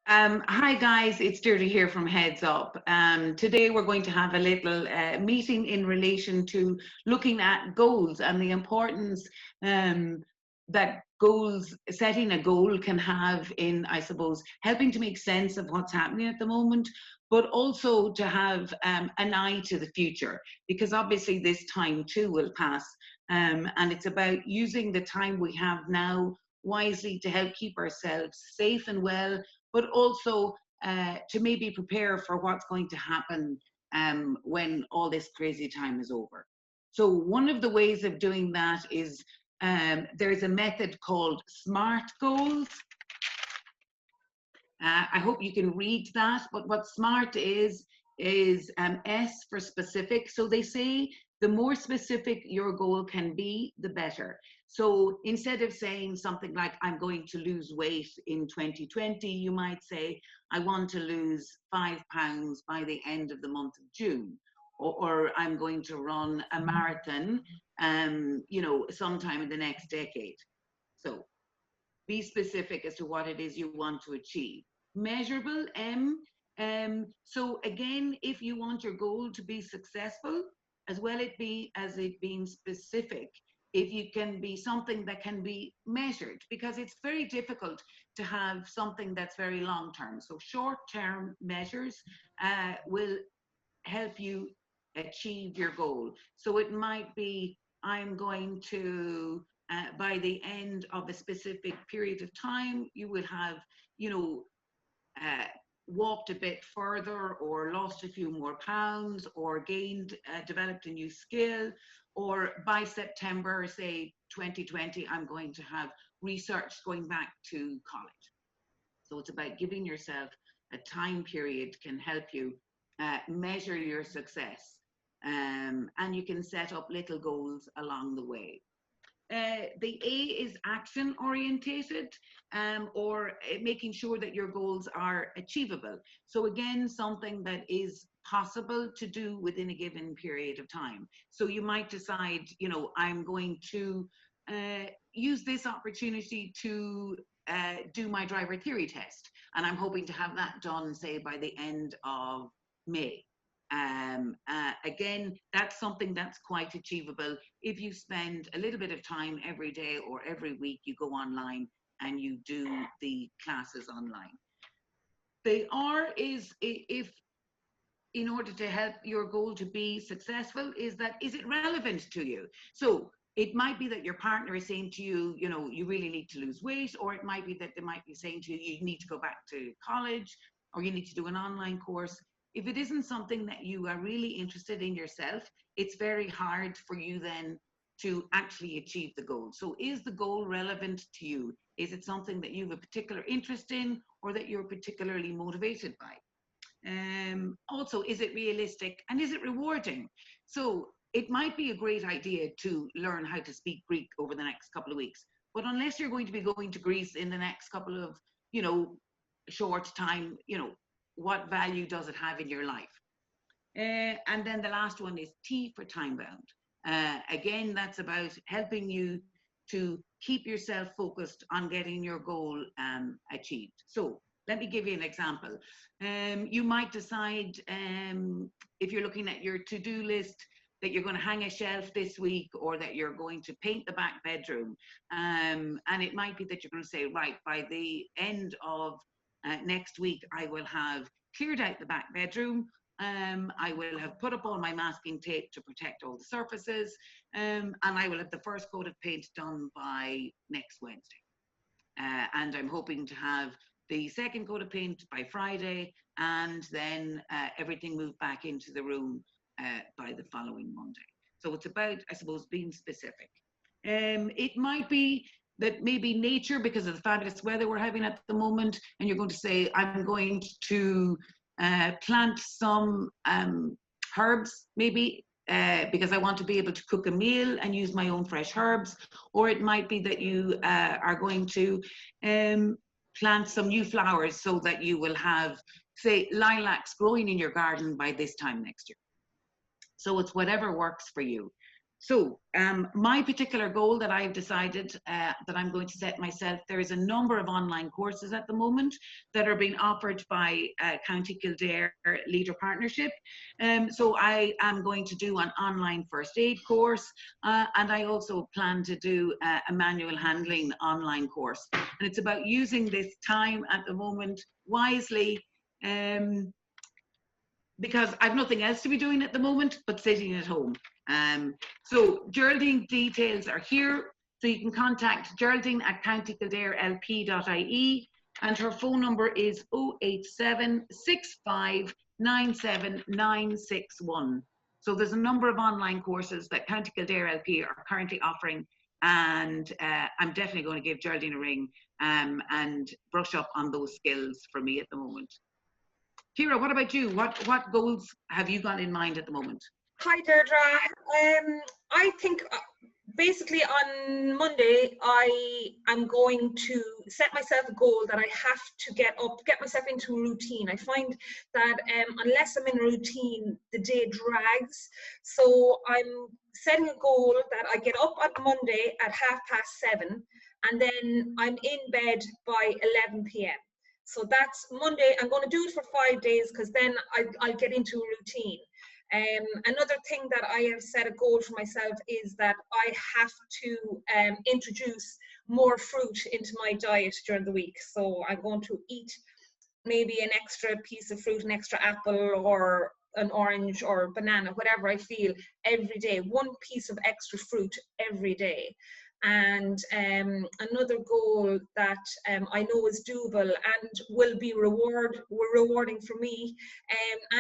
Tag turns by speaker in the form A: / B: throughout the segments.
A: Hi guys, it's Deirdre here from Heads Up. Today we're going to have a little meeting in relation to looking at goals and the importance that setting a goal can have in, I suppose, helping to make sense of what's happening at the moment, but also to have an eye to the future, because obviously this time too will pass. And it's about using the time we have now wisely to help keep ourselves safe and well, but also to maybe prepare for what's going to happen when all this crazy time is over. So one of the ways of doing that is there's a method called SMART goals. I hope you can read that, but what SMART is S for specific. So they say the more specific your goal can be, the better. So instead of saying something like, I'm going to lose weight in 2020, you might say, I want to lose 5 pounds by the end of the month of June. Or I'm going to run a marathon, sometime in the next decade. So be specific as to what it is you want to achieve. Measurable, M. So again, if you want your goal to be successful, as well as it being specific, if you can be something that can be measured, because it's very difficult to have something that's very long term. So short term measures will help you achieve your goal. So it might be, I'm going to, by the end of a specific period of time, you will have, you know, uh, walked a bit further, or lost a few more pounds, or gained, developed a new skill, or by September, say 2020, I'm going to have research going back to college. So it's about giving yourself a time period can help you measure your success. And you can set up little goals along the way. The A is action orientated, or making sure that your goals are achievable. So again, something that is possible to do within a given period of time. So you might decide, I'm going to use this opportunity to do my driver theory test, and I'm hoping to have that done, say, by the end of May. Again, that's something that's quite achievable. If you spend a little bit of time every day or every week, you go online and you do the classes online. The R is, if in order to help your goal to be successful, is it relevant to you? So it might be that your partner is saying to you, you really need to lose weight, or it might be that they might be saying to you, you need to go back to college, or you need to do an online course. If it isn't something that you are really interested in yourself, it's very hard for you then to actually achieve the goal. So is the goal relevant to you? Is it something that you have a particular interest in, or that you're particularly motivated by? Also, is it realistic and is it rewarding? So it might be a great idea to learn how to speak Greek over the next couple of weeks, but unless you're going to be going to Greece in the next couple of, short time, what value does it have in your life? And then the last one is T for time bound. Again, that's about helping you to keep yourself focused on getting your goal achieved. So let me give you an example. You might decide, if you're looking at your to-do list, that you're going to hang a shelf this week, or that you're going to paint the back bedroom. And it might be that you're going to say, right, by the end of next week, I will have cleared out the back bedroom. I will have put up all my masking tape to protect all the surfaces, and I will have the first coat of paint done by next Wednesday. And I'm hoping to have the second coat of paint by Friday, and then everything moved back into the room by the following Monday. So it's about, I suppose, being specific. It might be that maybe nature, because of the fabulous weather we're having at the moment, and you're going to say, I'm going to plant some herbs, maybe, because I want to be able to cook a meal and use my own fresh herbs. Or it might be that you are going to plant some new flowers, so that you will have, say, lilacs growing in your garden by this time next year. So it's whatever works for you. So my particular goal that I've decided that I'm going to set myself, there is a number of online courses at the moment that are being offered by County Kildare Leader Partnership. So I am going to do an online first aid course, and I also plan to do a manual handling online course. And it's about using this time at the moment wisely, because I've nothing else to be doing at the moment but sitting at home. So Geraldine details are here. So you can contact Geraldine at countyKildareLP.ie, and her phone number is 087 65 97 961. So there's a number of online courses that County Kildare LP are currently offering, and I'm definitely going to give Geraldine a ring and brush up on those skills for me at the moment. Kira, what about you? What goals have you got in mind at the moment?
B: Hi, Deirdre. I think basically on Monday, I am going to set myself a goal that I have to get myself into a routine. I find that unless I'm in a routine, the day drags. So I'm setting a goal that I get up on Monday at 7:30, and then I'm in bed by 11 p.m. So that's Monday. I'm going to do it for 5 days, because then I'll get into a routine. Another thing that I have set a goal for myself is that I have to introduce more fruit into my diet during the week. So I'm going to eat maybe an extra piece of fruit, an extra apple or an orange or banana, whatever I feel, every day. One piece of extra fruit every day. And another goal that I know is doable and will be rewarding for me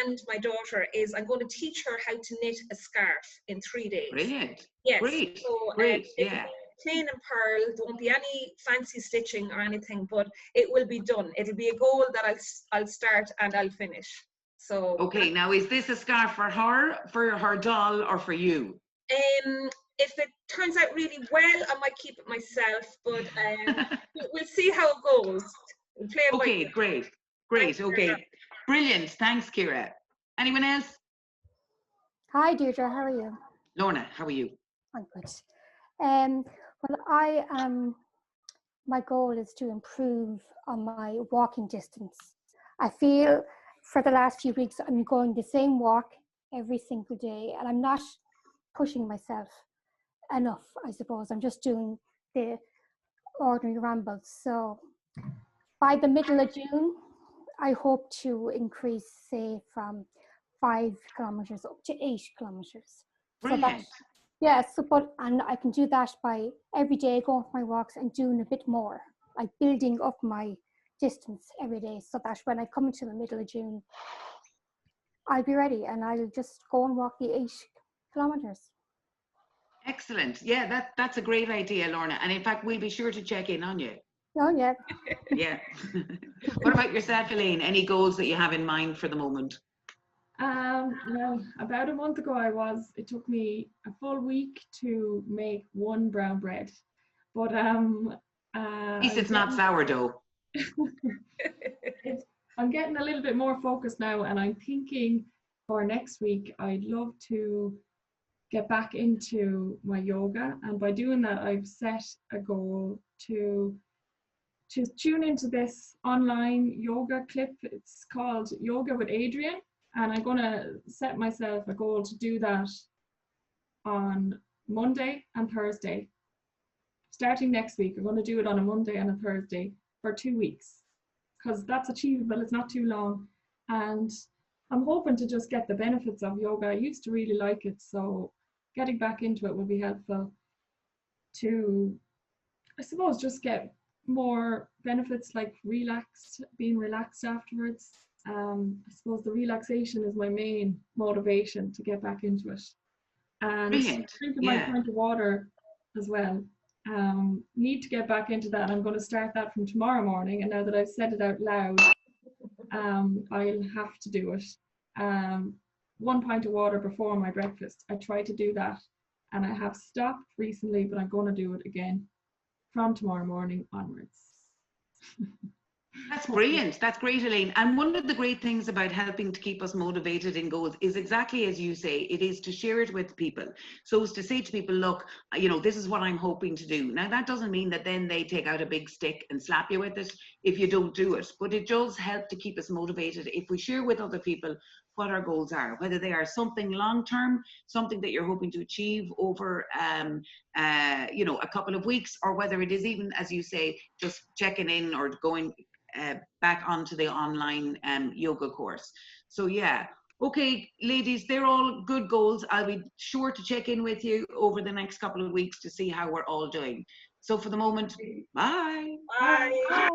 B: and my daughter is I'm going to teach her how to knit a scarf in 3 days.
A: Brilliant.
B: Yes.
A: Great.
B: So,
A: Great. Yeah.
B: Plain and pearl. There won't be any fancy stitching or anything, but it will be done. It'll be a goal that I'll start and I'll finish. So.
A: Okay. Now, is this a scarf for her doll, or for you?
B: If it turns out really well, I might keep it myself, but we'll see how it goes. We'll play it
A: Okay, great. Great. Okay. Brilliant. Thanks, Kira. Anyone else?
C: Hi, Deirdre. How are you?
A: Lorna, how are you?
C: I'm good. Well, my goal is to improve on my walking distance. I feel for the last few weeks I'm going the same walk every single day, and I'm not pushing myself enough, I suppose. I'm just doing the ordinary rambles. So by the middle of June, I hope to increase, say, from 5 kilometers up to 8 kilometers.
A: Brilliant.
C: And I can do that by every day going for my walks and doing a bit more, like building up my distance every day, so that when I come to the middle of June, I'll be ready and I'll just go and walk the 8 kilometers.
A: Excellent. Yeah, that's a great idea, Lorna. And in fact, we'll be sure to check in on you.
C: Oh, yeah.
A: Yeah. What about yourself, Elaine? Any goals that you have in mind for the moment?
D: Well, about a month ago it took me a full week to make one brown bread, but
A: at least it's not sourdough.
D: I'm getting a little bit more focused now, and I'm thinking for next week I'd love to get back into my yoga, and by doing that I've set a goal to tune into this online yoga clip. It's called Yoga with Adrian, and I'm going to set myself a goal to do that on Monday and Thursday. Starting next week, I'm going to do it on a Monday and a Thursday for 2 weeks, because that's achievable. It's not too long, and I'm hoping to just get the benefits of yoga. I used to really like it, so getting back into it will be helpful to, I suppose, just get more benefits like being relaxed afterwards. I suppose the relaxation is my main motivation to get back into it. And
A: Brilliant.
D: drinking my pint of water as well. Need to get back into that. I'm going to start that from tomorrow morning, and now that I've said it out loud, I'll have to do it. 1 pint of water before my breakfast. I try to do that, and I have stopped recently, but I'm going to do it again from tomorrow morning onwards.
A: That's brilliant. That's great, Elaine. And one of the great things about helping to keep us motivated in goals is exactly as you say, it is to share it with people. So as to say to people, look, you know, this is what I'm hoping to do. Now, that doesn't mean that then they take out a big stick and slap you with it if you don't do it, but it does help to keep us motivated if we share with other people what our goals are, whether they are something long-term, something that you're hoping to achieve over, you know, a couple of weeks, or whether it is even, as you say, just checking in or going back onto the online yoga course. So yeah, okay, ladies, they're all good goals. I'll be sure to check in with you over the next couple of weeks to see how we're all doing. So for the moment, bye.
B: Bye.
C: Bye.